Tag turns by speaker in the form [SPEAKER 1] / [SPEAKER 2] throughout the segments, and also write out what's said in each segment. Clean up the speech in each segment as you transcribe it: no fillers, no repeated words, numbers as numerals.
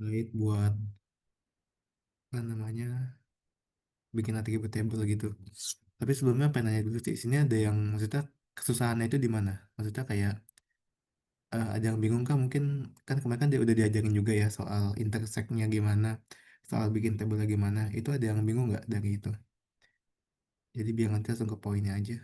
[SPEAKER 1] Baik buat apa namanya bikin attribute table gitu. Tapi sebelumnya pengen nanya dulu sih, sini ada yang maksudnya kesusahannya itu di mana? Maksudnya kayak ada yang bingung kan mungkin kan kemarin kan dia udah diajarin juga ya soal intersectnya gimana, soal bikin table gimana. Itu ada yang bingung nggak dari itu? Jadi biar nanti langsung ke poinnya aja.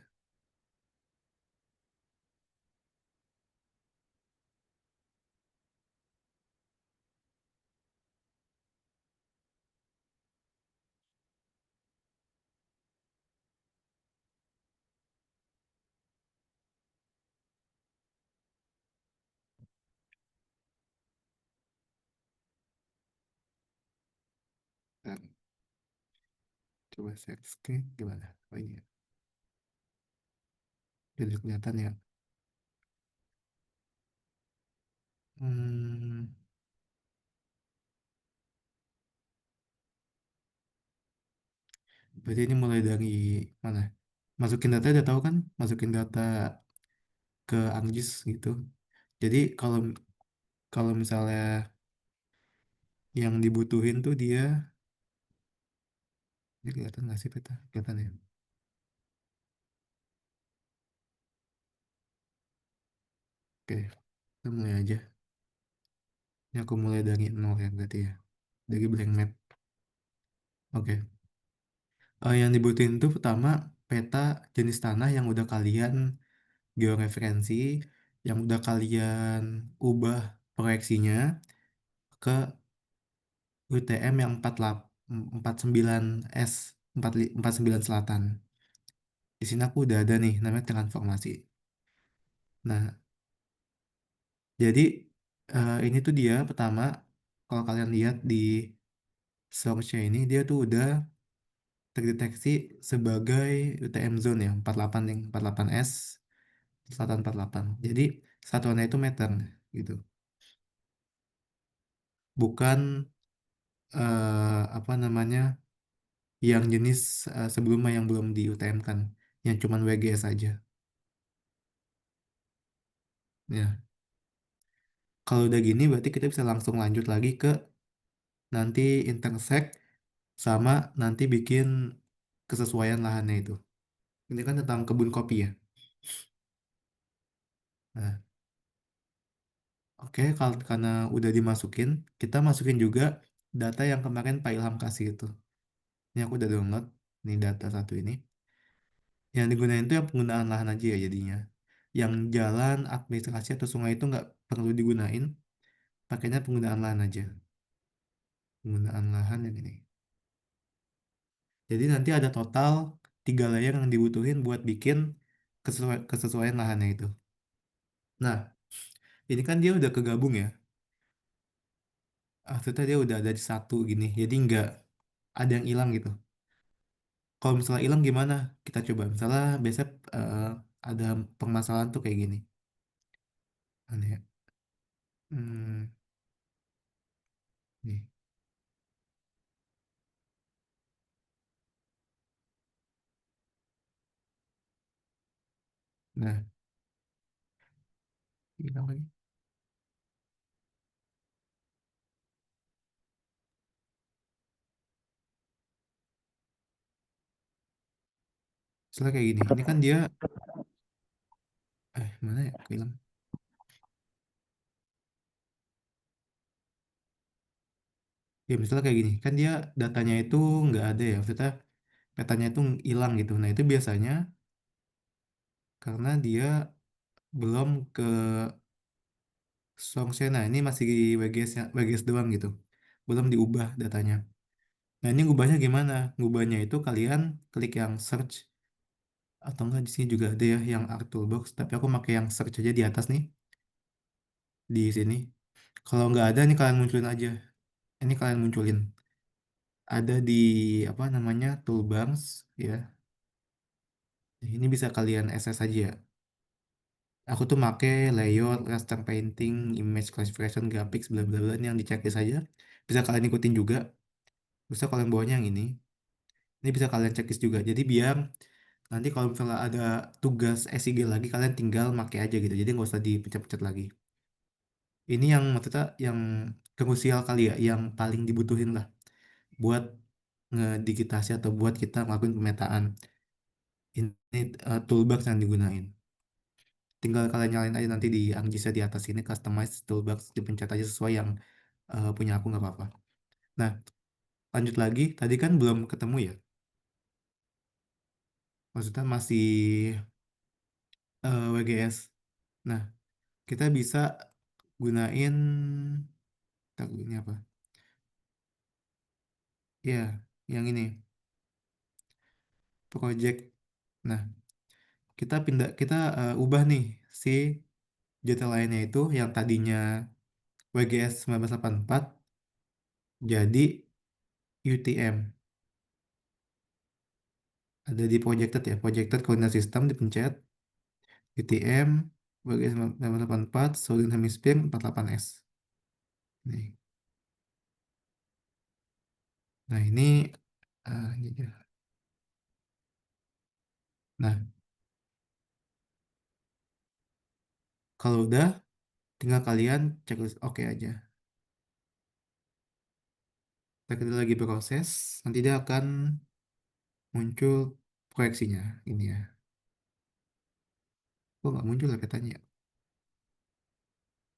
[SPEAKER 1] Nah, coba share screen gimana? Oh ini ya, jadi kelihatan ya. Hmm, berarti ini mulai dari mana? Masukin data udah tahu kan? Masukin data ke ArcGIS gitu. Jadi kalau kalau misalnya yang dibutuhin tuh dia, ini kelihatan nggak sih peta? Kelihatan ya? Oke, kita mulai aja. Ini aku mulai dari nol ya berarti ya. Dari blank map. Oke. Yang dibutuhin tuh pertama peta jenis tanah yang udah kalian georeferensi, yang udah kalian ubah proyeksinya ke UTM yang 49 S 49 Selatan. Di sini aku udah ada nih namanya transformasi. Nah, jadi ini tuh dia pertama kalau kalian lihat di source-nya ini dia tuh udah terdeteksi sebagai UTM zone ya 48 yang 48 S Selatan 48. Jadi satuannya itu meter gitu. Bukan apa namanya yang jenis sebelumnya yang belum di UTM kan, yang cuman WGS aja. Ya, kalau udah gini berarti kita bisa langsung lanjut lagi ke nanti intersect sama nanti bikin kesesuaian lahannya itu. Ini kan tentang kebun kopi ya. Nah, oke, kalau karena udah dimasukin, kita masukin juga data yang kemarin Pak Ilham kasih itu. Ini aku udah download, ini data satu ini. Yang digunain itu yang penggunaan lahan aja ya jadinya. Yang jalan, administrasi atau sungai itu nggak perlu digunain, pakainya penggunaan lahan aja. Penggunaan lahan yang ini. Jadi nanti ada total 3 layer yang dibutuhin buat bikin kesesuaian lahannya itu. Nah, ini kan dia udah kegabung ya. Maksudnya dia udah ada di satu gini. Jadi nggak ada yang hilang gitu. Kalau misalnya hilang gimana? Kita coba. Misalnya biasa eh, ada permasalahan tuh kayak gini. Aneh ya. Hmm, nih. Nah, hilang lagi. Misalnya kayak gini. Ini kan dia, mana ya? Hilang. Ya misalnya kayak gini. Kan dia datanya itu nggak ada ya. Maksudnya petanya itu hilang gitu. Nah itu biasanya karena dia belum ke Songsena. Nah ini masih WGS, WGS doang gitu. Belum diubah datanya. Nah ini ngubahnya gimana? Ngubahnya itu kalian klik yang search atau enggak di sini juga ada ya yang Art Toolbox. Tapi aku pakai yang search aja di atas nih di sini. Kalau nggak ada nih kalian munculin aja. Ini kalian munculin. Ada di apa namanya toolbars ya. Ini bisa kalian access aja ya. Aku tuh make layout, raster painting, image classification, graphics, bla bla bla ini yang di checklist aja. Bisa kalian ikutin juga. Bisa kalian bawanya yang ini. Ini bisa kalian checklist juga. Jadi biar nanti kalau misalnya ada tugas SIG lagi kalian tinggal make aja gitu. Jadi nggak usah dipencet-pencet lagi. Ini yang maksudnya yang krusial kali ya, yang paling dibutuhin lah buat ngedigitasi atau buat kita ngelakuin pemetaan. Ini toolbox yang digunain. Tinggal kalian nyalain aja nanti di ArcGIS di atas ini customize toolbox, dipencet aja sesuai yang punya aku nggak apa-apa. Nah, lanjut lagi. Tadi kan belum ketemu ya. Maksudnya masih WGS. Nah, kita bisa gunain ini apa? Ya, yang ini project. Nah, kita ubah nih si detail lainnya itu yang tadinya WGS 1984 jadi UTM. Ada di projected ya, projected coordinate system dipencet UTM WGS 1984 Southern Hemisphere 48S. Nih. Nah, ini aja. Nah, kalau udah tinggal kalian checklist oke aja. Kita lagi proses, nanti dia akan muncul proyeksinya ini ya. Kok nggak muncul ya petanya?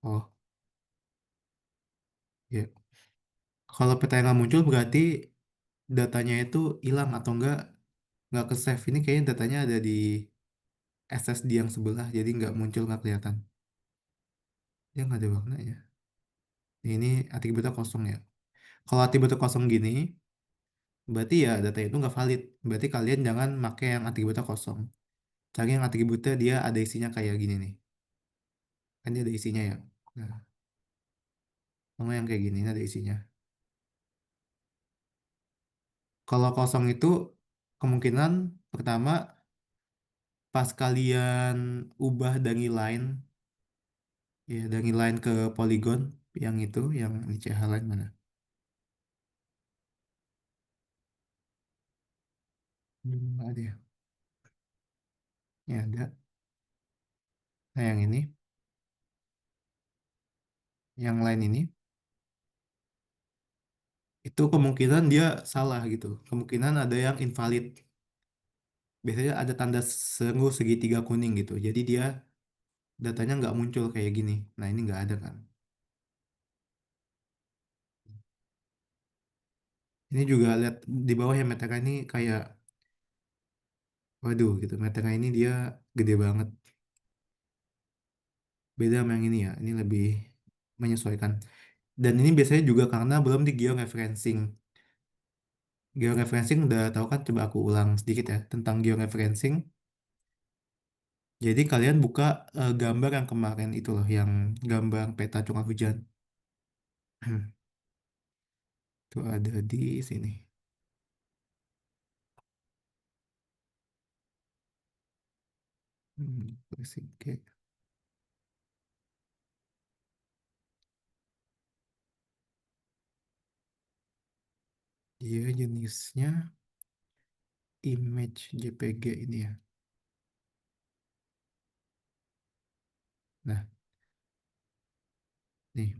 [SPEAKER 1] Oh, ya. Kalau petanya nggak muncul berarti datanya itu hilang atau nggak ke save. Ini kayaknya datanya ada di SSD yang sebelah, jadi nggak muncul, nggak kelihatan. Dia nggak ada warnanya. Ini atributnya kosong ya. Kalau atributnya kosong gini, berarti ya data itu nggak valid. Berarti kalian jangan pakai yang atributnya kosong. Cari yang atributnya dia ada isinya kayak gini nih. Kan dia ada isinya ya. Nah, sama yang kayak gini ini ada isinya. Kalau kosong itu kemungkinan pertama pas kalian ubah dari line, ya dari line ke polygon yang itu, yang ini CH line mana? Nggak ada ya. Ya ada. Nah yang ini, yang line ini, itu kemungkinan dia salah gitu. Kemungkinan ada yang invalid. Biasanya ada tanda seru segitiga kuning gitu. Jadi dia datanya nggak muncul kayak gini. Nah ini nggak ada kan. Ini juga lihat di bawah ya metega ini kayak, waduh gitu. Metega ini dia gede banget. Beda sama yang ini ya. Ini lebih menyesuaikan. Dan ini biasanya juga karena belum di georeferencing. Georeferencing udah tahu kan, coba aku ulang sedikit ya tentang georeferencing. Jadi kalian buka gambar yang kemarin itu loh, yang gambar peta curah hujan. Itu ada di sini. Oke. Iya jenisnya image JPG ini ya. Nah, nih.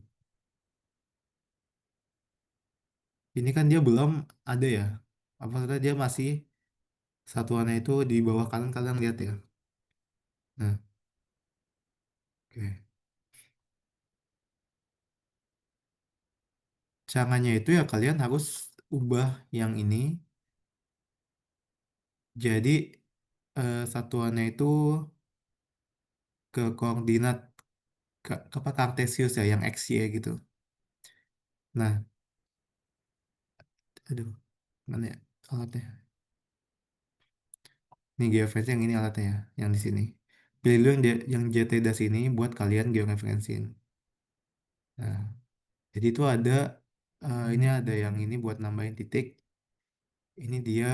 [SPEAKER 1] Ini kan dia belum ada ya. Apa kata dia masih satuannya itu di bawah kanan, kalian lihat ya. Nah, oke. Caranya itu ya kalian harus ubah yang ini jadi satuannya itu ke koordinat ke apa kartesius ya, yang x y gitu. Nah, aduh, mana ya alatnya? Ini geofence yang ini alatnya ya, yang di sini. Pilih dulu yang JT sini buat kalian georeferencing. Nah, jadi itu ada ini ada yang ini buat nambahin titik. Ini dia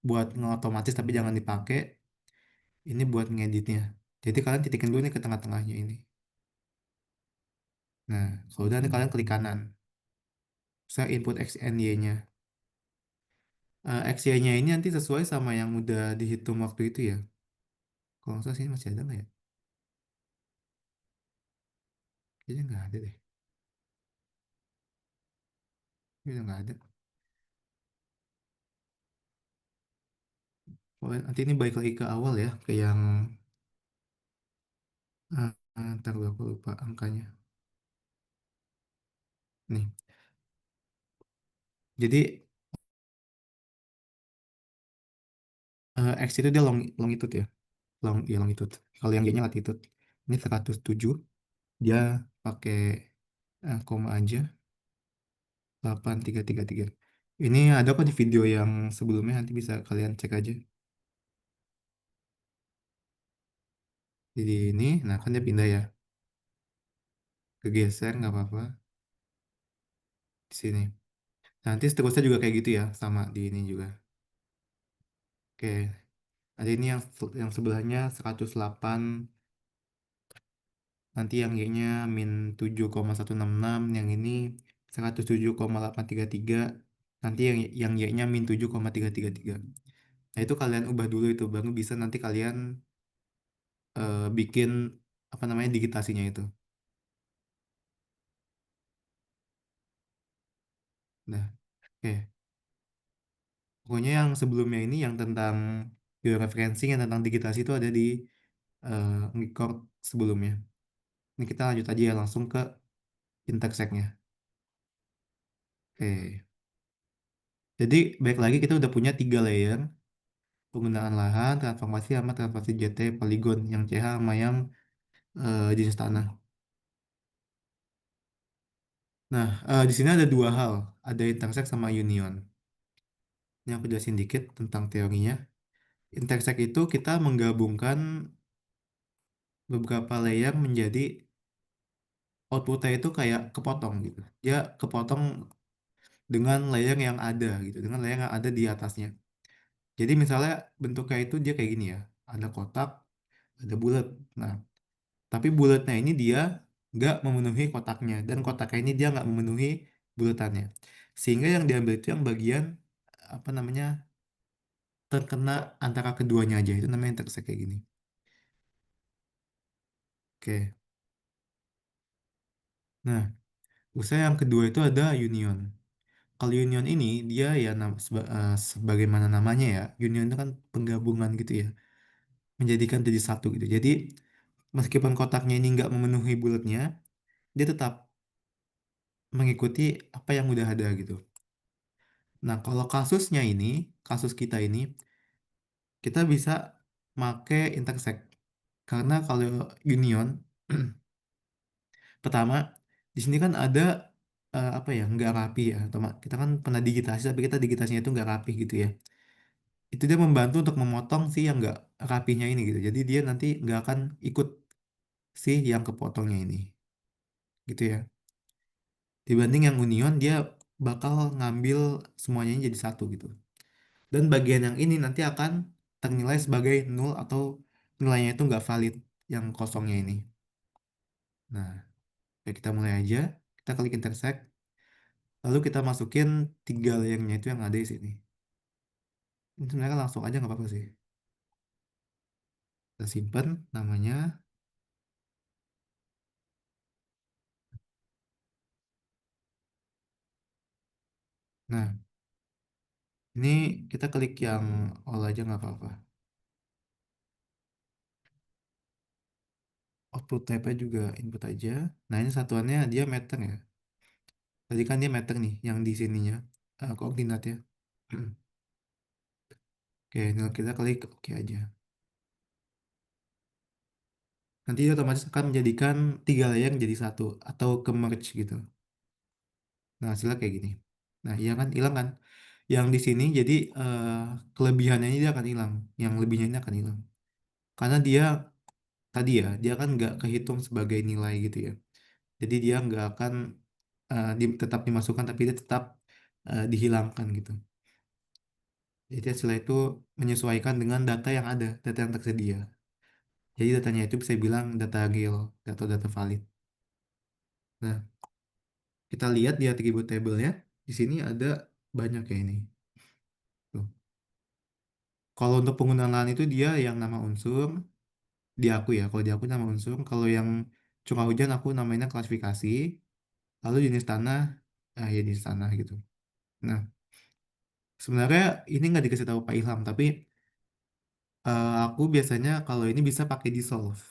[SPEAKER 1] buat ngeotomatis tapi jangan dipakai. Ini buat ngeditnya. Jadi kalian titikin dulu nih ke tengah-tengahnya ini. Nah, kalau udah nih kalian klik kanan. Saya input X, N, Y-nya. X, Y-nya ini nanti sesuai sama yang udah dihitung waktu itu ya. Kalau nggak salah sini masih ada nggak ya? Kayaknya nggak ada deh. Ini udah nggak ada. Oh, nanti ini balik lagi ke awal ya, ke yang ntar aku lupa angkanya. Nih, jadi X itu dia longitude ya, longitude. Kalau yang Y-nya latitude. Ini 107, dia pakai koma aja, 8333. Ini ada kok di video yang sebelumnya, nanti bisa kalian cek aja. Jadi ini, nah kan dia pindah ya, kegeser nggak apa-apa di sini. Nanti seterusnya juga kayak gitu ya, sama di ini juga. Oke, ada ini yang sebelahnya 108, nanti yang Y-nya min 7,166, yang ini 107,833, nanti yang Y-nya min 7,333. Nah, itu kalian ubah dulu itu, baru bisa nanti kalian bikin apa namanya digitasinya itu. Nah, oke. Pokoknya yang sebelumnya ini yang tentang georeferencing, yang tentang digitasi itu ada di record sebelumnya. Ini kita lanjut aja ya langsung ke intersect-nya. Oke. Jadi baik lagi kita udah punya 3 layer penggunaan lahan, transformasi sama transformasi JT poligon yang CH sama yang jenis tanah. Nah, di sini ada 2 hal, ada intersect sama union. Ini aku jelasin dikit tentang teorinya. Intersect itu kita menggabungkan beberapa layer menjadi outputnya itu kayak kepotong gitu. Dia kepotong dengan layer yang ada gitu, dengan layer yang ada di atasnya. Jadi misalnya bentuknya itu dia kayak gini ya, ada kotak, ada bulat. Nah, tapi bulatnya ini dia nggak memenuhi kotaknya, dan kotaknya ini dia nggak memenuhi bulatannya. Sehingga yang diambil itu yang bagian apa namanya terkena antara keduanya aja, itu namanya intersect kayak gini. Oke. Nah, usaha yang kedua itu ada union. Kalau union ini dia ya sebagaimana namanya ya, union itu kan penggabungan gitu ya, menjadikan jadi satu gitu. Jadi meskipun kotaknya ini nggak memenuhi bulatnya, dia tetap mengikuti apa yang udah ada gitu. Nah, kalau kasusnya ini, kasus kita ini, kita bisa make intersect. Karena kalau union, pertama, di sini kan ada apa ya, nggak rapi ya. Kita kan pernah digitasi, tapi kita digitasinya itu nggak rapi gitu ya. Itu dia membantu untuk memotong si yang nggak rapinya ini gitu. Jadi dia nanti nggak akan ikut si yang kepotongnya ini, gitu ya. Dibanding yang union, dia bakal ngambil semuanya ini jadi satu gitu. Dan bagian yang ini nanti akan ternilai sebagai nol atau nilainya itu nggak valid yang kosongnya ini. Nah, ya kita mulai aja. Kita klik intersect. Lalu kita masukin 3 layernya itu yang ada di sini. Ini sebenarnya langsung aja nggak apa-apa sih. Kita simpan namanya. Nah, ini kita klik yang all aja nggak apa-apa. Output type juga input aja. Nah, ini satuannya dia meter ya. Tadi kan dia meter nih yang di sininya. Koordinatnya. Oke, nah kita klik oke aja. Nanti dia otomatis akan menjadikan 3 layar jadi satu atau ke merge gitu. Nah, hasilnya kayak gini. Nah, iya kan hilang kan? Yang di sini jadi eh, kelebihannya ini dia akan hilang, yang lebihnya ini akan hilang. Karena dia tadi ya, dia kan nggak kehitung sebagai nilai gitu ya. Jadi dia nggak akan tetap dimasukkan, tapi dia tetap dihilangkan gitu. Jadi hasilnya itu menyesuaikan dengan data yang ada, data yang tersedia. Jadi datanya itu bisa bilang data real atau data valid. Nah, kita lihat di attribute table-nya, di sini ada banyak kayak ini. Tuh. Kalau untuk penggunaan lahan itu dia yang nama unsur, di aku ya. Kalau di aku nama unsur, kalau yang curah hujan aku namanya klasifikasi, lalu jenis tanah, ya jenis tanah gitu. Nah, sebenarnya ini nggak dikasih tahu Pak Ilham, tapi aku biasanya kalau ini bisa pakai dissolve.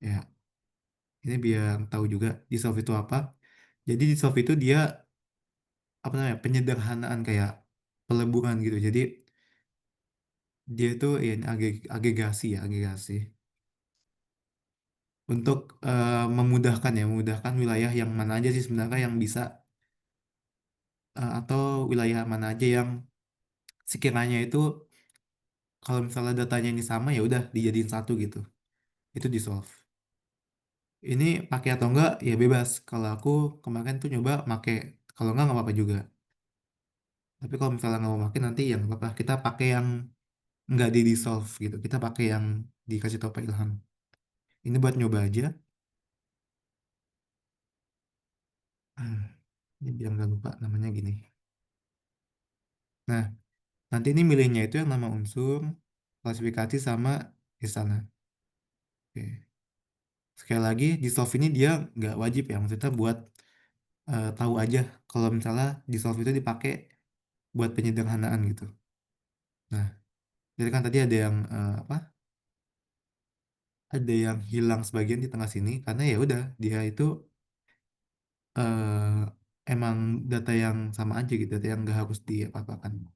[SPEAKER 1] Ya, ini biar tahu juga dissolve itu apa. Jadi dissolve itu dia apa namanya penyederhanaan kayak peleburan gitu. Jadi dia itu ya, ini agregasi ya agregasi untuk memudahkan ya memudahkan wilayah yang mana aja sih sebenarnya yang bisa atau wilayah mana aja yang sekiranya itu kalau misalnya datanya ini sama ya udah dijadiin satu gitu. Itu di solve. Ini pakai atau enggak ya bebas. Kalau aku kemarin tuh nyoba pakai, kalau enggak nggak apa-apa juga. Tapi kalau misalnya nggak mau pakai nanti ya nggak apa-apa. Kita pakai yang nggak di dissolve gitu. Kita pakai yang dikasih tau Pak Ilham. Ini buat nyoba aja. Ah, ini biar nggak lupa namanya gini. Nah, nanti ini milihnya itu yang nama unsur, klasifikasi sama istana. Oke. Sekali lagi, dissolve ini dia nggak wajib ya. Maksudnya buat tahu aja kalau misalnya dissolve itu dipakai buat penyederhanaan gitu. Nah, jadi kan tadi ada yang apa? Ada yang hilang sebagian di tengah sini karena ya udah dia itu emang data yang sama aja gitu, data yang nggak harus diapa-apakan.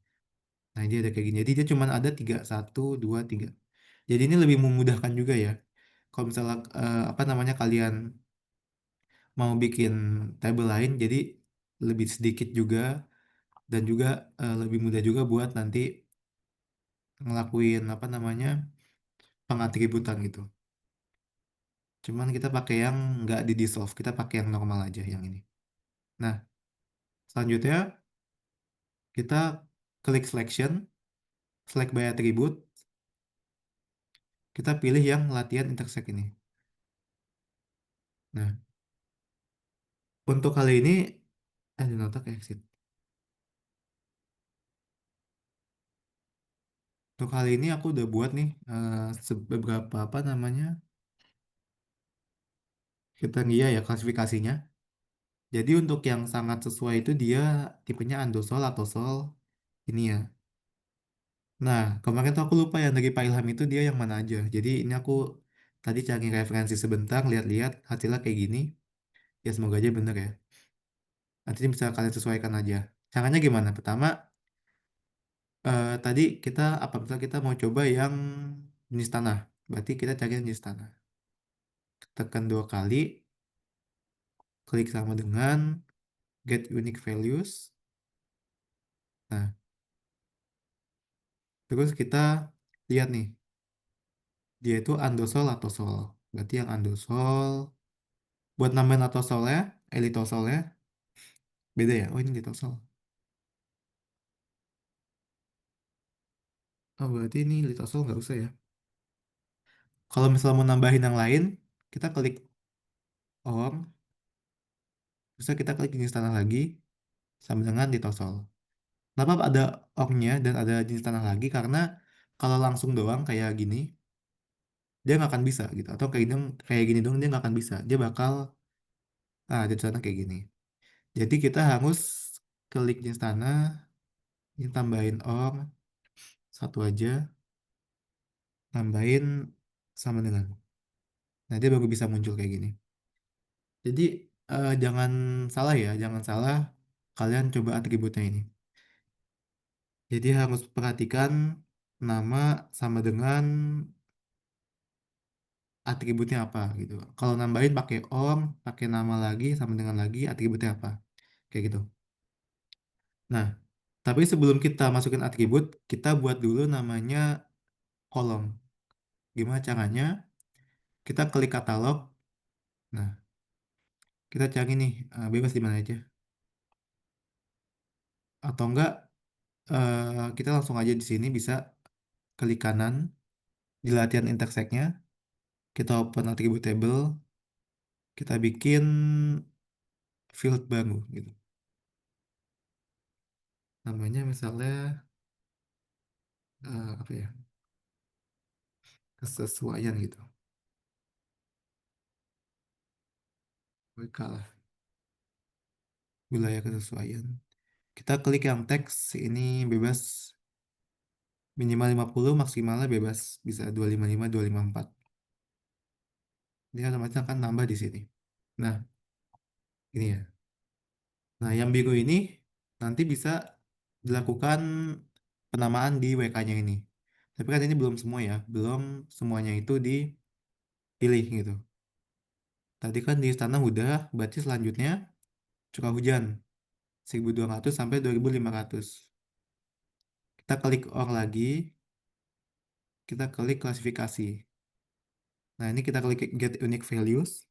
[SPEAKER 1] Nah, dia ada kayak gini. Jadi dia cuma ada tiga, satu, dua, tiga. Jadi ini lebih memudahkan juga ya. Kalau misalnya apa namanya kalian mau bikin tabel lain, jadi lebih sedikit juga dan juga lebih mudah juga buat nanti ngelakuin apa namanya pengatributan gitu. Cuman kita pakai yang nggak di dissolve, kita pakai yang normal aja yang ini. Nah, selanjutnya kita klik selection, select by attribute, kita pilih yang latihan intersect ini. Nah, untuk kali ini ada nota ke exit. Untuk kali ini aku udah buat nih beberapa apa namanya kriteria ya klasifikasinya. Jadi untuk yang sangat sesuai itu dia tipenya andosol atau sol ini ya. Nah, kemarin tuh aku lupa yang dari Pak Ilham itu dia yang mana aja. Jadi ini aku tadi cari referensi sebentar, lihat-lihat hasilnya kayak gini. Ya semoga aja bener ya. Nanti bisa kalian sesuaikan aja. Caranya gimana? Pertama, tadi kita apa misalnya kita mau coba yang jenis tanah. Berarti kita cari yang jenis tanah. Tekan dua kali, klik sama dengan get unique values. Nah, terus kita lihat nih, dia itu andosol atau sol. Berarti yang andosol buat nambahin atosolnya, elitosolnya beda ya. Oh ini litosol. Oh berarti ini litosol nggak usah ya. Kalau misalnya mau nambahin yang lain, kita klik on, bisa kita klik jenis tanah lagi sama dengan litosol. Kenapa ada ornya dan ada jenis tanah lagi? Karena kalau langsung doang kayak gini, dia nggak akan bisa gitu. Atau kayak gini dong dia nggak akan bisa. Dia bakal jenis tanah kayak gini. Jadi kita harus klik jenis tanah, ini tambahin or satu aja, tambahin sama dengan. Nah dia baru bisa muncul kayak gini. Jadi jangan salah ya, jangan salah kalian coba atributnya ini. Jadi harus perhatikan nama sama dengan atributnya apa gitu. Kalau nambahin pakai om, pakai nama lagi sama dengan lagi atributnya apa. Kayak gitu. Nah, tapi sebelum kita masukin atribut, kita buat dulu namanya kolom. Gimana caranya? Kita klik katalog. Nah, kita cari nih bebas di mana aja. Atau enggak kita langsung aja di sini bisa klik kanan di latihan intersect-nya. Kita open attribute table, kita bikin field baru gitu. Namanya misalnya apa ya? Kesesuaian gitu. WK lah, wilayah kesesuaian. Kita klik yang teks ini bebas minimal 50, maksimalnya bebas bisa 255, 254. Ini otomatis akan nambah di sini. Nah, ini ya. Nah, yang biru ini nanti bisa dilakukan penamaan di WK-nya ini. Tapi kan ini belum semua ya, belum semuanya itu dipilih gitu. Tadi kan di istana udah, berarti selanjutnya curah hujan 1.200 sampai 2.500. Kita klik OR lagi, kita klik klasifikasi. Nah, ini kita klik get unique values.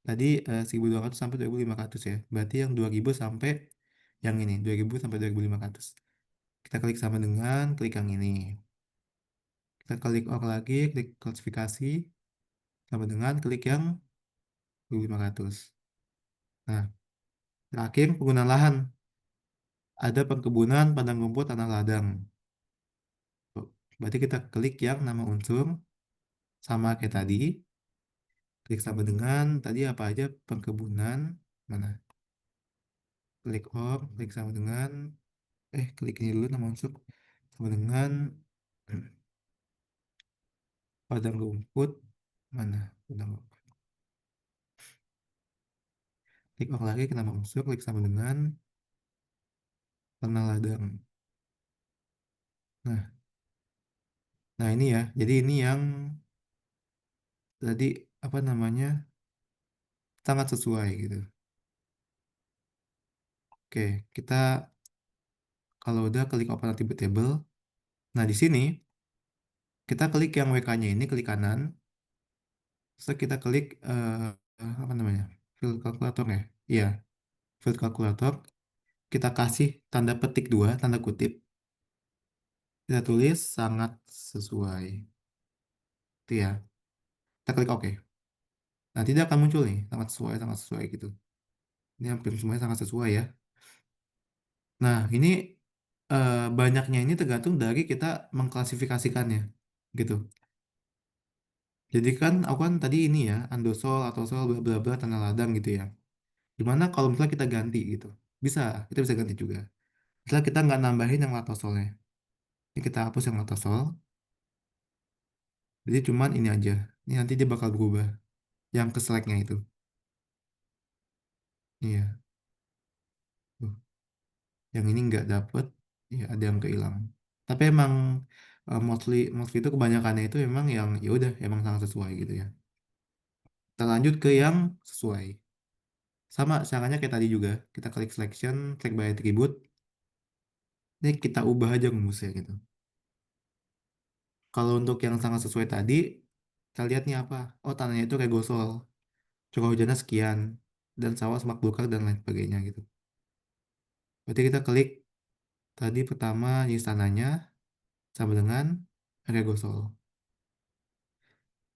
[SPEAKER 1] Tadi 1.200 sampai 2.500 ya. Berarti yang 2.000 sampai yang ini, 2.000 sampai 2.500. Kita klik sama dengan klik yang ini. Kita klik OR lagi, klik klasifikasi sama dengan klik yang 2.500. Nah, terakhir penggunaan lahan. Ada perkebunan, padang rumput, tanah ladang. Tuh, berarti kita klik yang nama unsur sama kayak tadi. Klik sama dengan tadi apa aja perkebunan. Mana? Klik OR, klik sama dengan klik ini dulu nama unsur sama dengan padang rumput. Mana? Padang rumput. Klik OR lagi ke nama unsur, klik sama dengan tanah ladang. Nah, nah ini ya. Jadi ini yang tadi apa namanya? Sangat sesuai gitu. Oke, kita kalau udah klik open attribute table. Nah, di sini kita klik yang WK-nya ini klik kanan. Terus kita klik apa namanya? Field calculator ya. Iya, field calculator. Kita kasih tanda petik dua, tanda kutip. Kita tulis sangat sesuai. Itu ya. Kita klik OK. Nanti dia akan muncul nih, sangat sesuai gitu. Ini hampir semuanya sangat sesuai ya. Nah, ini banyaknya ini tergantung dari kita mengklasifikasikannya, gitu. Jadi kan aku kan tadi ini ya, andosol atau sol bla bla bla tanah ladang gitu ya. Gimana kalau misalnya kita ganti gitu? Bisa, kita bisa ganti juga. Misalnya kita nggak nambahin yang latosolnya. Ini kita hapus yang latosol. Jadi cuman ini aja. Ini nanti dia bakal berubah. Yang ke select-nya itu. Iya. Tuh. Yang ini nggak dapet. Ya ada yang kehilang. Tapi emang mostly mostly itu kebanyakannya itu emang yang ya udah emang sangat sesuai gitu ya. Kita lanjut ke yang sesuai. Sama caranya kayak tadi juga. Kita klik selection, klik by attribute. Ini kita ubah aja rumusnya gitu. Kalau untuk yang sangat sesuai tadi, kita lihat nih apa? Oh, tanahnya itu kayak gosol. Curah hujannya sekian. Dan sawah semak belukar dan lain sebagainya gitu. Berarti kita klik tadi pertama di istananya sama dengan area gosol.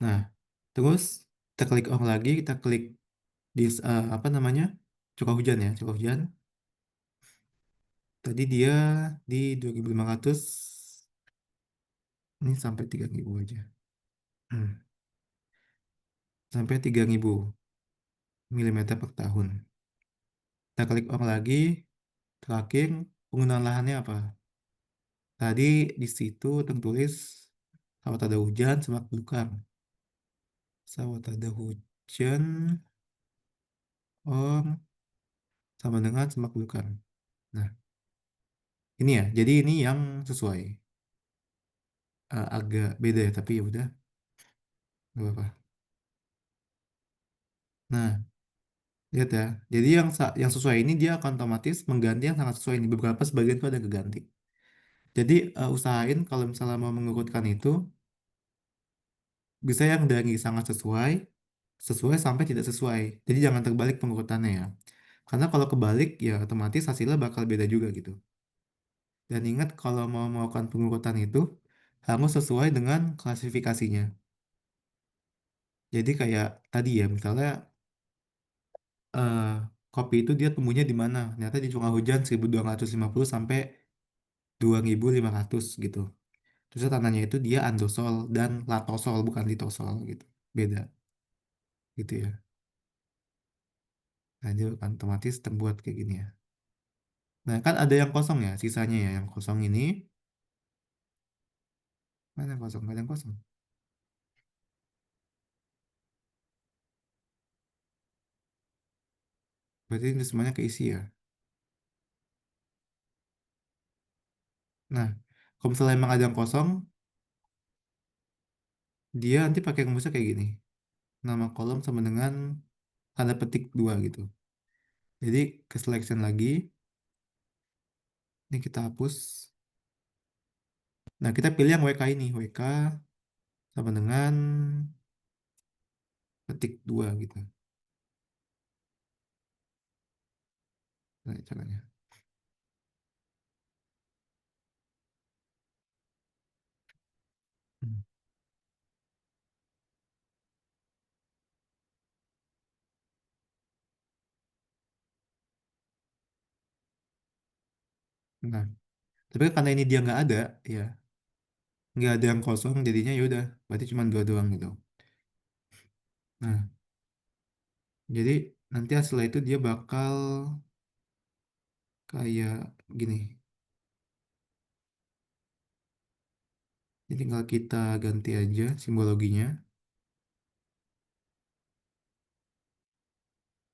[SPEAKER 1] Nah, terus kita klik on lagi, kita klik di apa namanya? Curah hujan ya, curah hujan. Tadi dia di 2.500 ini sampai 3.000 aja. Sampai 3.000 milimeter per tahun. Kita klik on lagi, terakhir penggunaan lahannya apa? Tadi di situ tertulis sawah ada hujan, semak belukar. Sawah ada hujan, om, sama dengan semak belukar. Nah, ini ya. Jadi ini yang sesuai. Agak beda ya, tapi ya udah, nggak apa-apa. Nah, lihat ya. Jadi yang sesuai ini dia akan otomatis mengganti yang sangat sesuai ini. Beberapa sebagian itu ada keganti. Jadi usahain kalau misalnya mau mengurutkan itu bisa yang dari sangat sesuai, sesuai sampai tidak sesuai. Jadi jangan terbalik pengurutannya ya. Karena kalau kebalik ya otomatis hasilnya bakal beda juga gitu. Dan ingat kalau mau melakukan pengurutan itu harus sesuai dengan klasifikasinya. Jadi kayak tadi ya misalnya eh, kopi itu dia tumbuhnya di mana? Ternyata di curah hujan 1.250 sampai 2.500 gitu. Terus tanahnya itu dia andosol dan latosol bukan litosol gitu. Beda gitu ya. Nah, dia otomatis terbuat kayak gini ya. Nah, kan ada yang kosong ya, sisanya ya. Yang kosong ini, mana yang kosong? Nggak ada yang kosong. Berarti ini semuanya keisi ya. Nah, kalau misalnya emang ada yang kosong, dia nanti pakai rumusnya kayak gini. Nama kolom sama dengan tanda petik dua gitu. Jadi ke selection lagi, ini kita hapus. Nah, kita pilih yang WK ini. WK sama dengan petik dua gitu. Nah, caranya. Hmm. Nah, tapi kan karena ini dia nggak ada, ya nggak ada yang kosong, jadinya ya udah, berarti cuma dua doang gitu. Nah, jadi nanti hasilnya itu dia bakal kayak gini. Ini tinggal kita ganti aja simbologinya.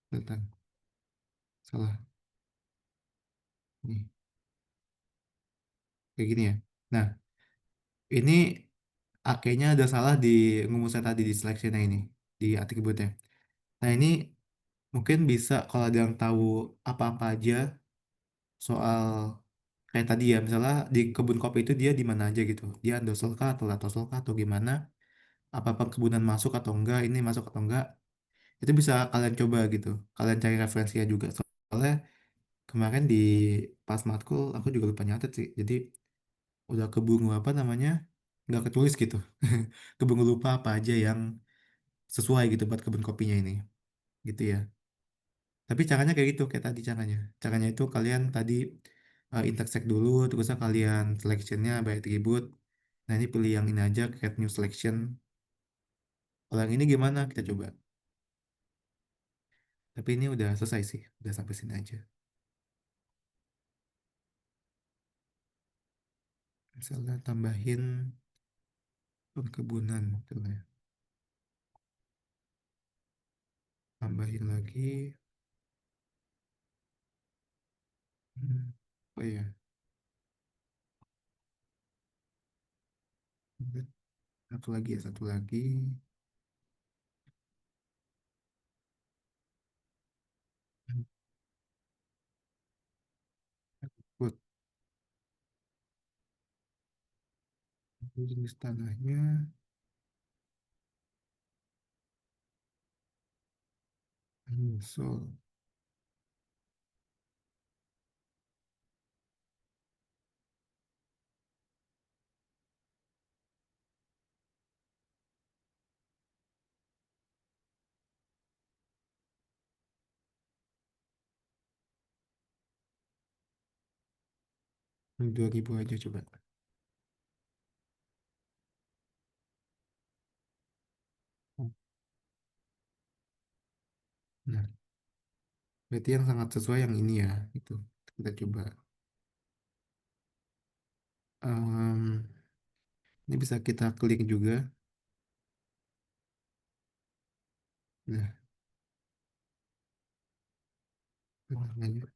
[SPEAKER 1] Tentang salah nih, kayak gini ya. Nah, ini akhirnya ada salah di rumusnya tadi di selection ini, di atributnya. Nah, ini mungkin bisa kalau ada yang tahu apa-apa aja soal kayak tadi ya, misalnya di kebun kopi itu dia di mana aja gitu. Dia endosol kah atau latosol kah atau gimana? Apa perkebunan masuk atau enggak, ini masuk atau enggak? Itu bisa kalian coba gitu. Kalian cari referensinya juga. Soalnya kemarin di pas matkul aku juga lupa nyatet sih. Jadi udah keburu apa namanya? Nggak ketulis gitu. Keburu lupa apa aja yang sesuai gitu buat kebun kopinya ini. Gitu ya. Tapi caranya kayak gitu, kayak tadi caranya. Caranya itu kalian tadi intersect dulu, terusnya kalian selectionnya by attribute. Nah ini pilih yang ini aja, create new selection. Kalau yang ini gimana? Kita coba. Tapi ini udah selesai sih, udah sampai sini aja. Misalnya tambahin perkebunan, gitu ya. Tambahin lagi. Hmm, oh iya, satu lagi ya, satu lagi. Put jenis tanahnya, sol 2000 aja coba. Nah, berarti yang sangat sesuai yang ini ya, itu. Kita coba. Em, ini bisa kita klik juga. Nah, apa namanya?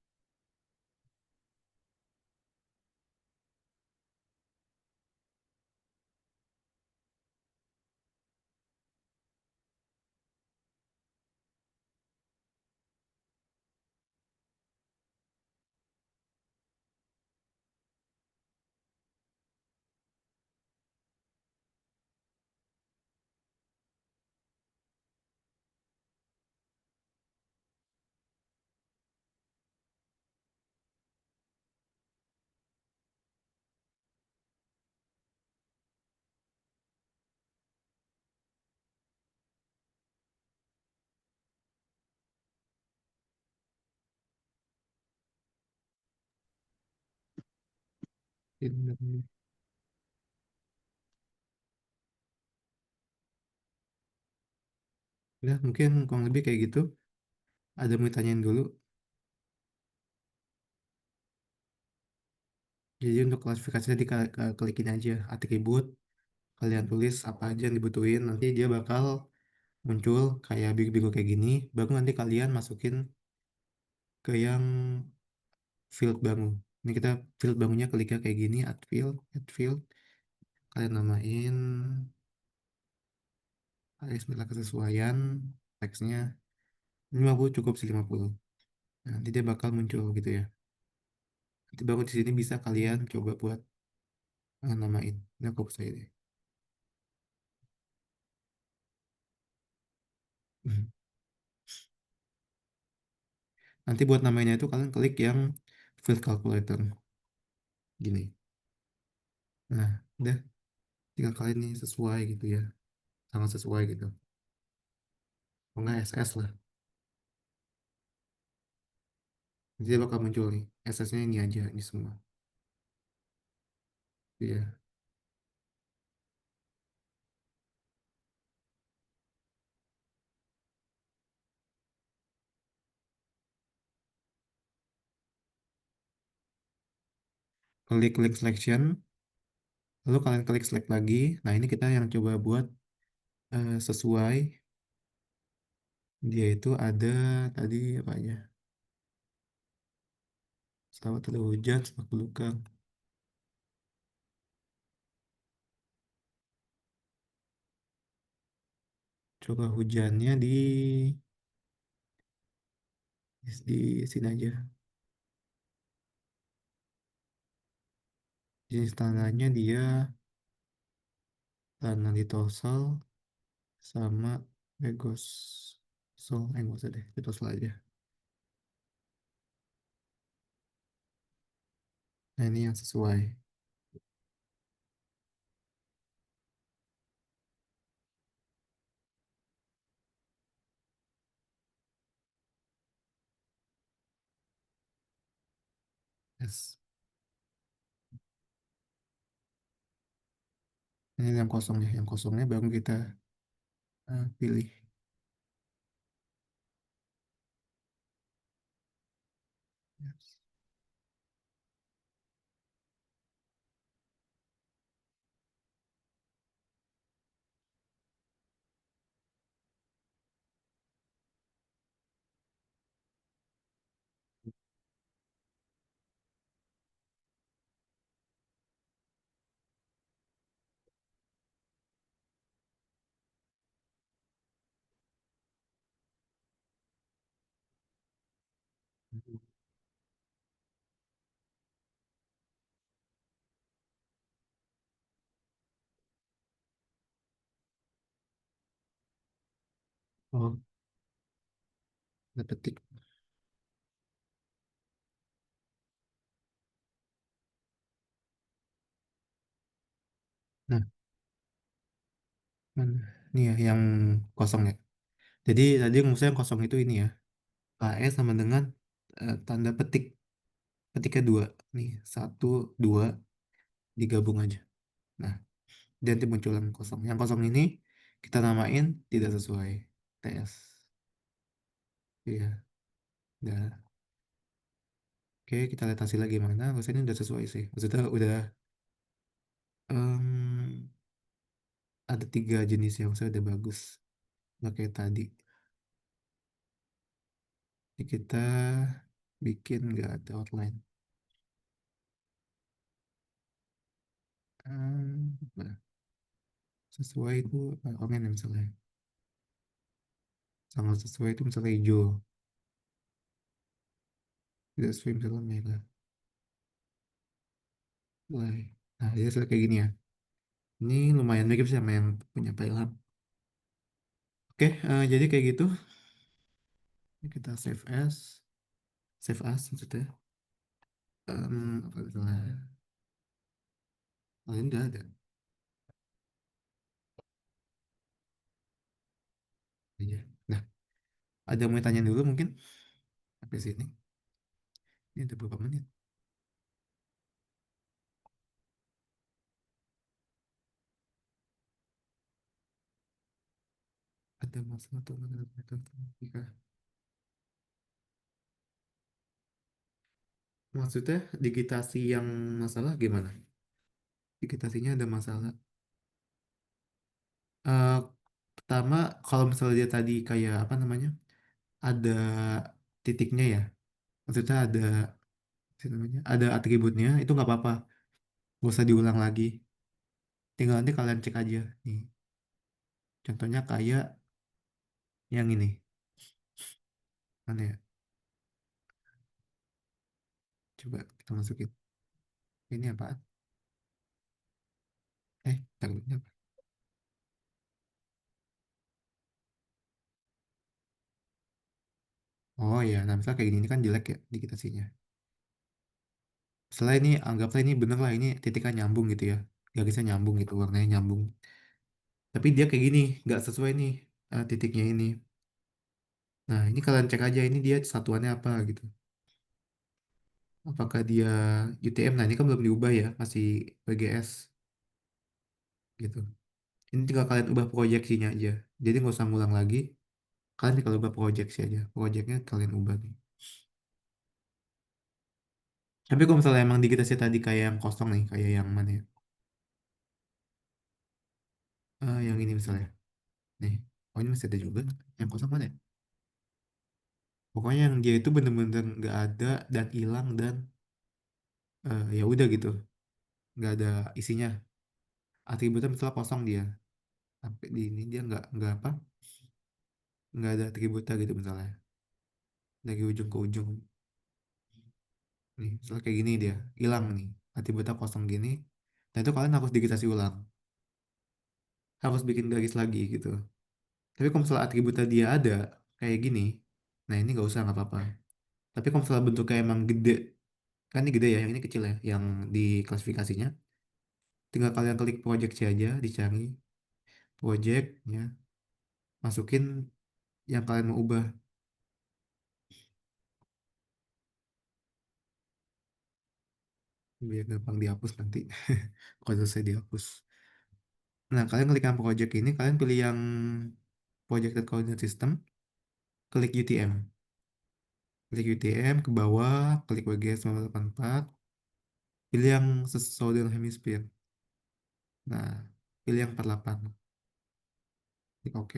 [SPEAKER 1] Ini. Ya, mungkin kurang lebih kayak gitu. Ada mau ditanyain dulu. Jadi untuk klasifikasi tadi klik ini aja atribut, kalian tulis apa aja yang dibutuhin, nanti dia bakal muncul kayak biru-biru kayak gini, baru nanti kalian masukin ke yang field baru. Ini kita field barunya kliknya kayak gini, add field, kalian namain bismillah kesesuaian teksnya 50 cukup sih 50. Nah, nanti dia bakal muncul gitu ya. Nanti baru di sini bisa kalian coba buat namain. Ini aku hapus aja deh. Hmm. Nanti buat namanya itu kalian klik yang field calculator gini. Nah, udah tinggal kalian nih sesuai gitu ya, sangat sesuai gitu. Oh, enggak SS lah. Nanti dia bakal muncul nih. SS-nya ini aja, ini semua. Iya. Klik klik selection, lalu kalian klik select lagi. Nah, ini kita yang coba buat sesuai. Dia itu ada tadi apa aja? Selamat ada hujan, selamat belukar. Coba hujannya di sini aja. Jenis tanahnya dia tanah litosol sama Begos Sol, nggak usah deh, litosol aja. Nah, ini yang sesuai. Yes. Ini yang kosong ya, yang kosongnya baru kita pilih. Yes. Oh, kita petik. Nah, mana? Ini ya yang kosong ya. Jadi tadi maksudnya yang kosong itu ini ya. AS sama dengan tanda petik. Petiknya dua. Nih, satu, dua, digabung aja. Nah, dan nanti muncul yang kosong. Yang kosong ini kita namain tidak sesuai. TS. Iya. Udah. Oke, kita lihat hasilnya gimana. Maksudnya ini udah sesuai sih. Maksudnya udah em, ada tiga jenis yang saya udah bagus. Nggak kayak tadi. Jadi kita bikin nggak ada outline. Nah, sesuai itu komen ya misalnya. Sangat sesuai itu misalnya hijau. Tidak sesuai misalnya merah. Mulai. Nah, jadi hasilnya kayak gini ya. Ini lumayan mirip sih sama yang punya Pak Ilham. Oke, jadi kayak gitu. Ini kita save as. Save as maksudnya. Apa misalnya? Oh, ini udah ada. Iya. Nah, ada yang mau tanya dulu mungkin? Sampai sini. Ini udah berapa menit? Ada masalah atau ada metode? Maksudnya digitasi yang masalah gimana? Digitasinya ada masalah. Eh, Pertama, kalau misalnya dia tadi kayak apa namanya, ada titiknya ya, maksudnya ada apa sih namanya, ada atributnya itu nggak apa-apa, nggak usah diulang lagi. Tinggal nanti kalian cek aja. Nih, contohnya kayak yang ini, mana ya? Coba kita masukin. Ini apaan? Bentar, ini apa? Oh ya, nah misalnya kayak gini ini kan jelek ya digitasinya. Setelah ini anggaplah ini bener lah, ini titiknya nyambung gitu ya, garisnya nyambung gitu, warnanya nyambung. Tapi dia kayak gini, nggak sesuai nih titiknya ini. Nah ini kalian cek aja ini dia satuannya apa gitu. Apakah dia UTM? Nah ini kan belum diubah ya, masih PGS gitu. Ini tinggal kalian ubah proyeksinya aja. Jadi nggak usah ngulang lagi. Kalian tinggal ubah proyeksi aja. Proyeknya kalian ubah nih. Tapi kalau misalnya emang digitasi tadi kayak yang kosong nih, kayak yang mana ya? Yang ini misalnya. Nih, oh ini masih ada juga. Yang kosong mana ya? Pokoknya yang dia itu bener-bener nggak ada dan hilang dan ya udah gitu, nggak ada isinya. Atributnya misalnya kosong dia. Tapi di ini dia nggak apa? Nggak ada atributnya gitu misalnya. Dari ujung ke ujung. Nih, misalnya kayak gini dia hilang nih. Atributnya kosong gini. Nah itu kalian harus digitasi ulang. Harus bikin garis lagi gitu. Tapi kalau misalnya atributnya dia ada kayak gini, nah ini nggak usah nggak apa-apa. Tapi kalau misalnya bentuknya emang gede, kan ini gede ya, yang ini kecil ya, yang di klasifikasinya, tinggal kalian klik project aja, dicari project ya, masukin yang kalian mau ubah biar gampang dihapus nanti kalau selesai dihapus. Nah, kalian klik yang project ini, kalian pilih yang projected coordinate system, klik UTM. Klik UTM ke bawah, klik WGS 984, pilih yang Southern Hemisphere. Nah, pilih yang 48. Klik OK.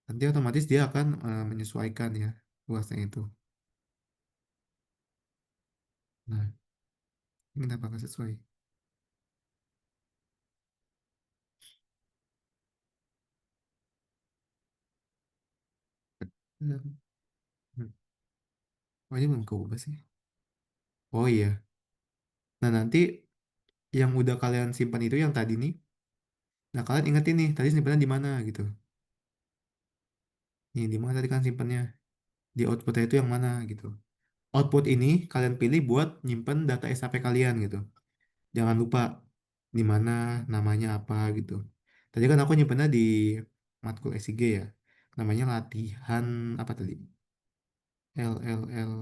[SPEAKER 1] Nanti otomatis dia akan menyesuaikan ya luasnya itu. Nah, ini kenapa nggak sesuai? Hmm. Oh, ini belum keubah sih. Oh iya. Nah, nanti yang udah kalian simpan itu yang tadi nih. Nah, kalian ingetin nih, tadi simpannya di mana gitu. Nih, di mana tadi kan simpannya? Di outputnya itu yang mana gitu. Output ini kalian pilih buat nyimpen data SAP kalian gitu. Jangan lupa di mana, namanya apa gitu. Tadi kan aku nyimpennya di matkul SIG ya. Namanya latihan apa tadi? L L L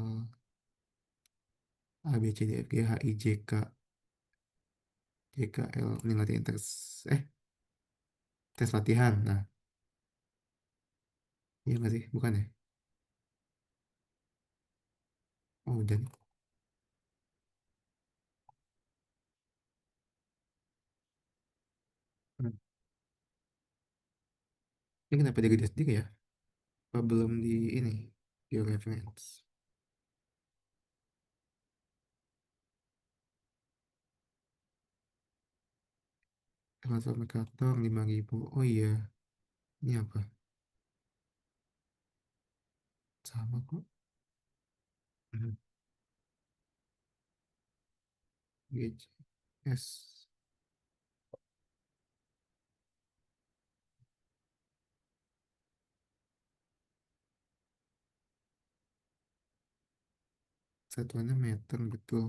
[SPEAKER 1] A B C D F G H I J K J K L, ini latihan eh tes latihan. Nah, iya nggak sih? Bukan ya? Oh, udah nih. Hmm. Ini kenapa dia gede sedikit ya? Apa belum di ini? Your reference. Transformator 5.000. Oh iya, ini apa? Sama kok. Hmm. Gauge S. Satuannya meter betul.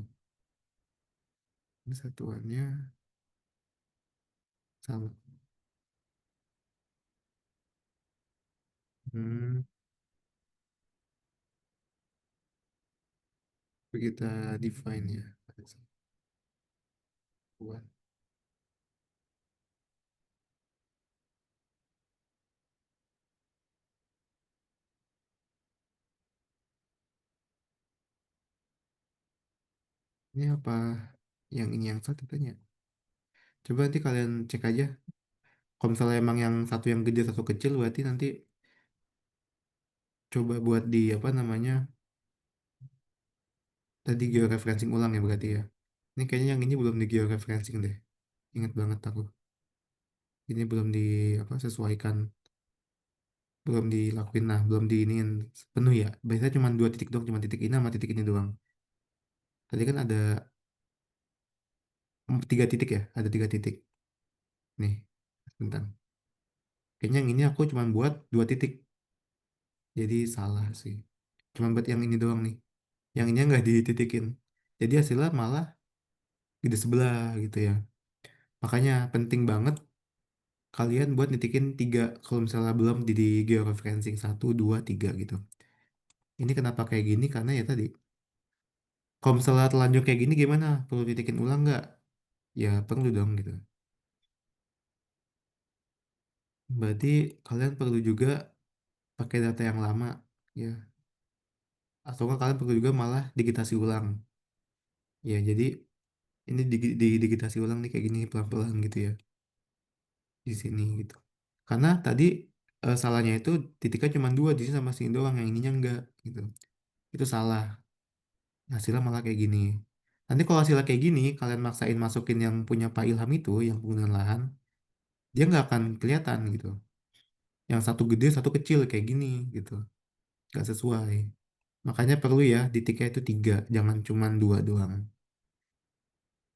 [SPEAKER 1] Ini satuannya sama. Hmm, kita define ya. Ada satuan. Ini apa? Yang ini yang satu tanya. Coba nanti kalian cek aja. Kalau misalnya emang yang satu yang gede satu kecil, berarti nanti coba buat di apa namanya tadi georeferencing ulang ya berarti ya. Ini kayaknya yang ini belum di georeferencing deh. Ingat banget aku. Ini belum di apa sesuaikan, belum dilakuin nah, belum diinin penuh ya. Biasanya cuma dua titik doang, cuma titik ini sama titik ini doang. Tadi kan ada tiga titik ya, ada tiga titik. Nih, bentar. Kayaknya yang ini aku cuma buat dua titik, jadi salah sih. Cuma buat yang ini doang nih. Yang ini nggak dititikin. Jadi hasilnya malah di sebelah gitu ya. Makanya penting banget kalian buat nitikin tiga kalau misalnya belum di georeferencing satu, dua, tiga gitu. Ini kenapa kayak gini? Karena ya tadi, kalau misalnya telanjur kayak gini gimana? Perlu nitikin ulang nggak? Ya perlu dong gitu. Berarti kalian perlu juga pakai data yang lama ya. Atau nggak kalian perlu juga malah digitasi ulang. Ya jadi ini digitasi ulang nih kayak gini pelan-pelan gitu ya di sini gitu. Karena tadi salahnya itu titiknya cuma dua di sini sama sini doang, yang ininya enggak gitu. Itu salah. Hasilnya malah kayak gini. Nanti kalau hasilnya kayak gini, kalian maksain masukin yang punya Pak Ilham itu, yang penggunaan lahan, dia nggak akan kelihatan gitu. Yang satu gede, satu kecil kayak gini gitu. Nggak sesuai. Makanya perlu ya titiknya itu tiga, jangan cuma dua doang.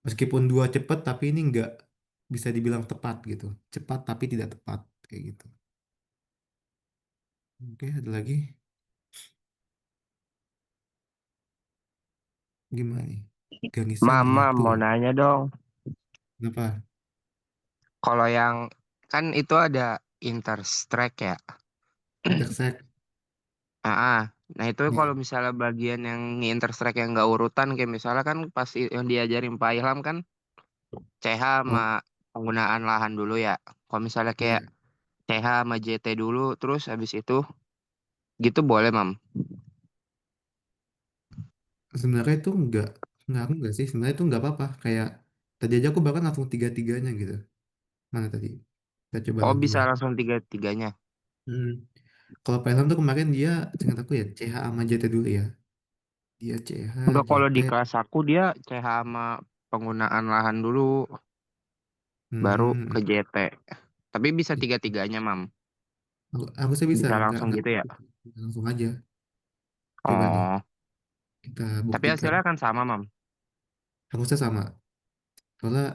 [SPEAKER 1] Meskipun dua cepet, tapi ini nggak bisa dibilang tepat gitu. Cepat tapi tidak tepat kayak gitu. Oke, ada lagi? Gimana nih? Garisnya
[SPEAKER 2] Mama
[SPEAKER 1] menyatu
[SPEAKER 2] mau
[SPEAKER 1] ya.
[SPEAKER 2] nanya dong,
[SPEAKER 1] Kenapa?
[SPEAKER 2] kalau yang kan itu ada interstrike ya.
[SPEAKER 1] Intersect.
[SPEAKER 2] Ah, nah itu kalau
[SPEAKER 1] Nih.
[SPEAKER 2] misalnya bagian yang interstrike yang nggak urutan, kayak misalnya kan pas yang diajarin Pak Ilham kan CH sama
[SPEAKER 1] Oh,
[SPEAKER 2] penggunaan lahan dulu ya. Kalau misalnya kayak
[SPEAKER 1] iya.
[SPEAKER 2] CH sama JT dulu, terus habis itu gitu boleh, Mam?
[SPEAKER 1] Sebenarnya itu nggak ngaruh nggak sih? Sebenarnya itu nggak apa-apa. Kayak tadi aja aku bahkan langsung tiga-tiganya gitu. Mana tadi? Kita coba
[SPEAKER 2] Oh,
[SPEAKER 1] lagi
[SPEAKER 2] bisa
[SPEAKER 1] ya.
[SPEAKER 2] langsung tiga-tiganya.
[SPEAKER 1] Hmm. Kalau Pelham tuh kemarin dia, ingat aku ya, CH sama JT dulu ya. Dia CH,
[SPEAKER 2] Enggak, kalau
[SPEAKER 1] JT.
[SPEAKER 2] di kelas aku dia CH sama penggunaan lahan dulu, baru
[SPEAKER 1] Hmm.
[SPEAKER 2] ke JT. Tapi bisa
[SPEAKER 1] Gitu.
[SPEAKER 2] tiga-tiganya, Mam.
[SPEAKER 1] Aku sih bisa,
[SPEAKER 2] Bisa
[SPEAKER 1] nggak
[SPEAKER 2] langsung
[SPEAKER 1] nggak
[SPEAKER 2] gitu ya?
[SPEAKER 1] langsung aja. Coba nih,
[SPEAKER 2] Oh,
[SPEAKER 1] kita
[SPEAKER 2] tapi
[SPEAKER 1] buktikan.
[SPEAKER 2] hasilnya kan sama, Mam.
[SPEAKER 1] Aku sih sama. Soalnya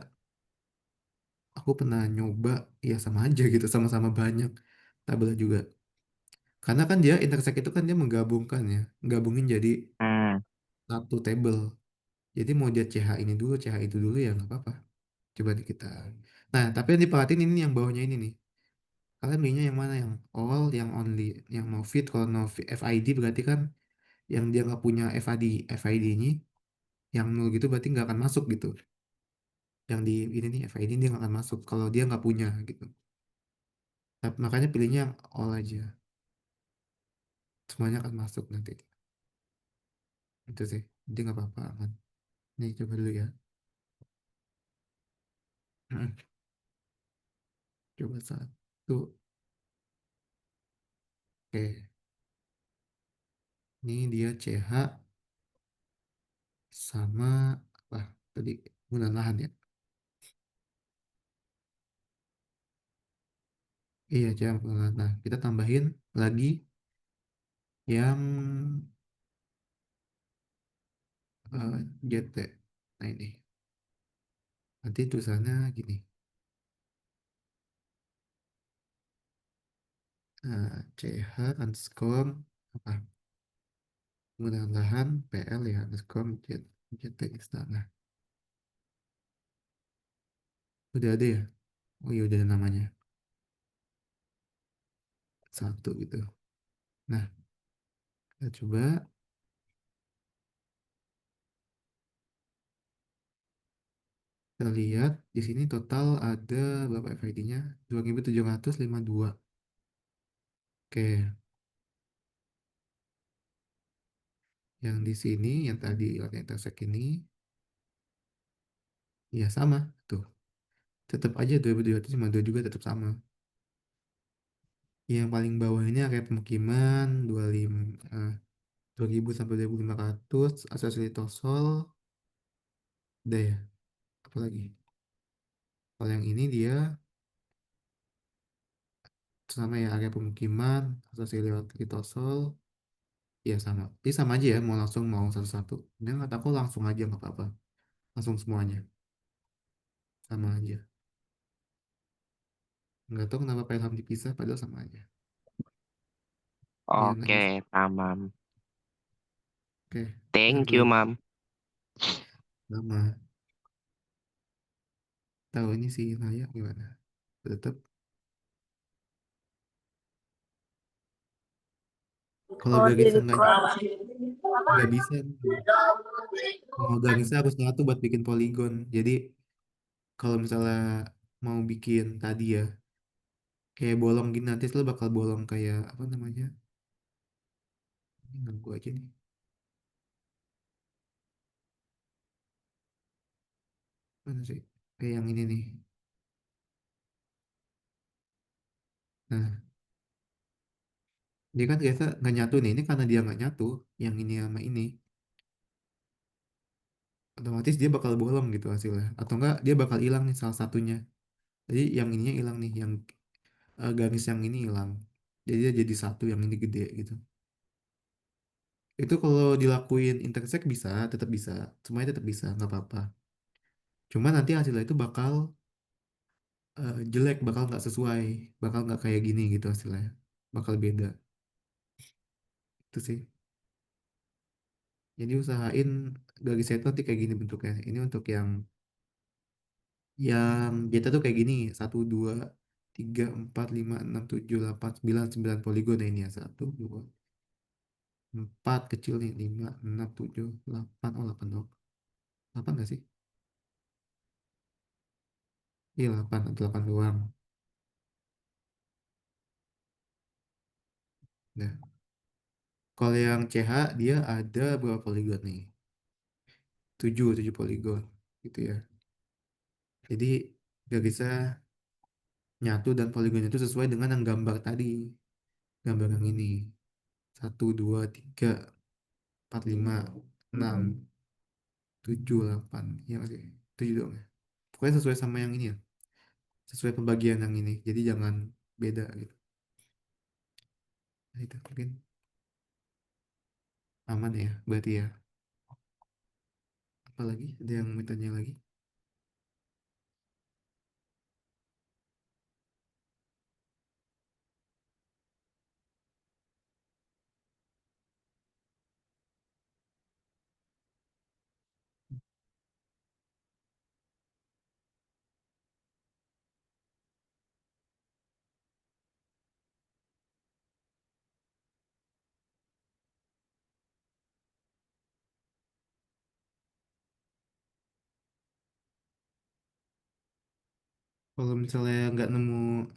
[SPEAKER 1] aku pernah nyoba, ya sama aja gitu, sama-sama banyak tabel juga. Karena kan dia intersect itu kan dia menggabungkan ya, menggabungin jadi
[SPEAKER 2] Hmm.
[SPEAKER 1] satu tabel. Jadi mau dia CH ini dulu, CH itu dulu ya nggak apa-apa. Coba nih kita. Nah, tapi yang diperhatiin ini yang bawahnya ini nih. Kalian belinya yang mana? Yang all, yang only, yang no fit. Kalau no fit, FID berarti kan yang dia nggak punya FID, FID ini, yang nol gitu berarti nggak akan masuk gitu. Yang di ini nih FID dia nggak akan masuk kalau dia nggak punya gitu. Tapi makanya pilihnya yang all aja. Semuanya akan masuk nanti. Itu sih. Jadi nggak apa-apa aman. Nih coba dulu ya. Coba satu. Oke. Ini dia CH sama apa tadi penggunaan lahan ya. Iya CH penggunaan lahan. Nah kita tambahin lagi yang JT. Nah ini nanti tulisannya gini. CH underscore apa penggunaan lahan PL ya underscore JT istana. Udah ada ya? Oh iya udah ada namanya. Satu gitu. Nah kita coba kita lihat di sini total ada berapa FID-nya? 2752. Oke, yang di sini yang tadi yang intersect ini Ya sama tuh. Tetap aja 2021 sama 22 juga tetap sama. Yang paling bawah ini area pemukiman 25 2000 sampai 2500 asas litosol. Udah ya, apalagi. Kalau yang ini dia sama ya area pemukiman asas litosol. Ya sama. Ini sama aja ya, mau langsung mau satu-satu. Dia nggak aku langsung aja nggak apa-apa. Langsung semuanya. Sama aja. Nggak tahu kenapa Pak Ilham dipisah, padahal sama aja. Biarin aja sih.
[SPEAKER 2] Oke, paham.
[SPEAKER 1] Oke, ini
[SPEAKER 2] Thank
[SPEAKER 1] apa
[SPEAKER 2] you,
[SPEAKER 1] lagi?
[SPEAKER 2] Mam.
[SPEAKER 1] Nama. Tahu ini sih layak gimana? Tetap. Kalau
[SPEAKER 3] Oh,
[SPEAKER 1] Garuda
[SPEAKER 3] jadi
[SPEAKER 1] nggak bisa. Mau Garuda harus nyatu buat bikin poligon. Jadi kalau misalnya mau bikin tadi ya, kayak bolong gini nanti lo bakal bolong kayak apa namanya? Ini ganggu aja nih. Mana sih? Kayak yang ini nih. Nah, dia kan biasa nggak nyatu nih. Ini karena dia nggak nyatu, yang ini sama ini, otomatis dia bakal bolong gitu hasilnya. Atau enggak dia bakal hilang nih salah satunya. Jadi yang ininya hilang nih, yang garis yang ini hilang. Jadi dia jadi satu yang ini gede gitu. Itu kalau dilakuin intersect bisa, tetap bisa. Semuanya tetap bisa, nggak apa-apa. Cuma nanti hasilnya itu bakal jelek, bakal nggak sesuai, bakal nggak kayak gini gitu hasilnya. Bakal beda. Itu sih. Jadi usahain garis itu nanti kayak gini bentuknya. Ini untuk yang beta tuh kayak gini. Satu, dua, tiga, empat, lima, enam, tujuh, delapan, sembilan, sembilan poligon ya ini ya. Satu, dua, empat kecil nih. Lima, enam, tujuh, delapan. Oh, delapan dong. Delapan nggak sih? Iya, delapan. Delapan doang. Nah, kalau yang CH dia ada berapa poligon nih? Tujuh, tujuh poligon. Gitu ya. Jadi gak bisa nyatu dan poligonnya itu sesuai dengan yang gambar tadi. Gambar yang ini. Satu, dua, tiga, empat, lima, enam, tujuh, delapan. Ya masih. Tujuh dong ya. Pokoknya sesuai sama yang ini ya. Sesuai pembagian yang ini. Jadi jangan beda gitu. Nah, itu mungkin aman ya. Berarti ya. Apalagi? Ada yang mau tanya lagi? Kalau misalnya nggak nemu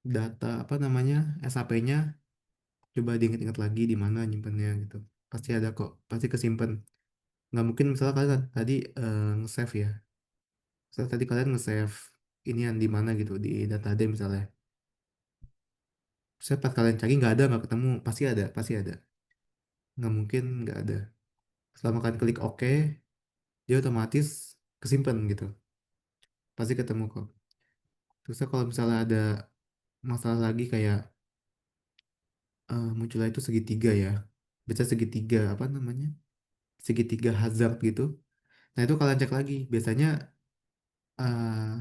[SPEAKER 1] data apa namanya SAP-nya, coba diinget-inget lagi di mana nyimpennya gitu. Pasti ada kok, pasti kesimpan. Nggak mungkin misalnya kalian tadi nge-save ya. Misalnya tadi kalian nge-save ini yang di mana gitu di database misalnya. Saya pas kalian cari nggak ada, nggak ketemu, pasti ada, pasti ada. Nggak mungkin nggak ada. Selama kalian klik OK, dia otomatis kesimpan gitu. Pasti ketemu kok. Terus kalau misalnya ada masalah lagi kayak munculnya itu segitiga ya. Bisa segitiga apa namanya? Segitiga hazard gitu. Nah itu kalian cek lagi. Biasanya eh,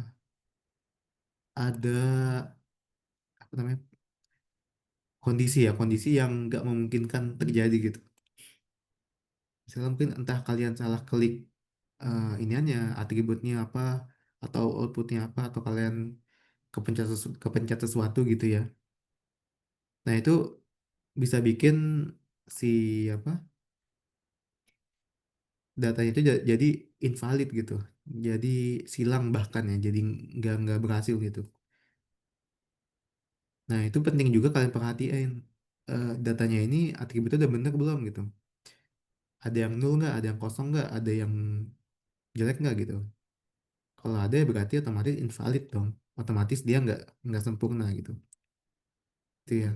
[SPEAKER 1] ada apa namanya kondisi ya, kondisi yang nggak memungkinkan terjadi gitu. Misalnya mungkin entah kalian salah klik iniannya, atributnya apa, atau outputnya apa, atau kalian kepencet sesuatu gitu ya. Nah itu bisa bikin si apa datanya itu jadi invalid gitu, jadi silang bahkan ya, jadi nggak berhasil gitu. Nah itu penting juga kalian perhatiin datanya ini atributnya udah bener belum gitu. Ada yang nol nggak, ada yang kosong nggak, ada yang jelek nggak gitu. Kalau ada ya berarti otomatis invalid dong. Otomatis dia nggak sempurna gitu. Itu ya.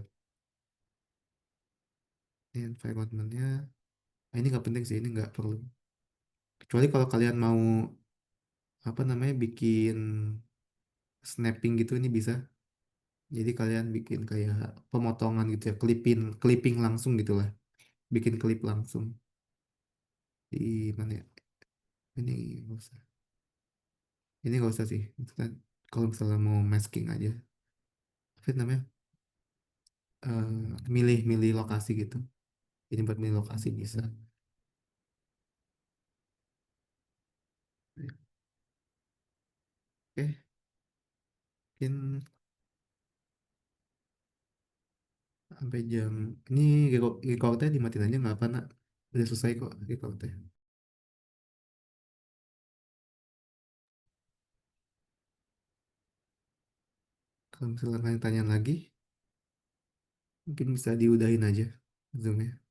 [SPEAKER 1] Ini environmentnya. Ah, ini nggak penting sih, ini nggak perlu. Kecuali kalau kalian mau apa namanya bikin snapping gitu ini bisa. Jadi kalian bikin kayak pemotongan gitu ya, clipping langsung gitu lah. Bikin klip langsung. Di mana ya? Ini nggak usah. Ini nggak usah sih. Itu kan kalau misalnya mau masking aja. Apa itu namanya? Eh, milih-milih lokasi gitu. Ini buat milih lokasi bisa. Oke, mungkin sampai jam ini recordnya dimatiin aja nggak apa nak? Udah selesai kok recordnya. Kalau misalnya kalian tanya lagi, mungkin bisa diudahin aja Zoom-nya.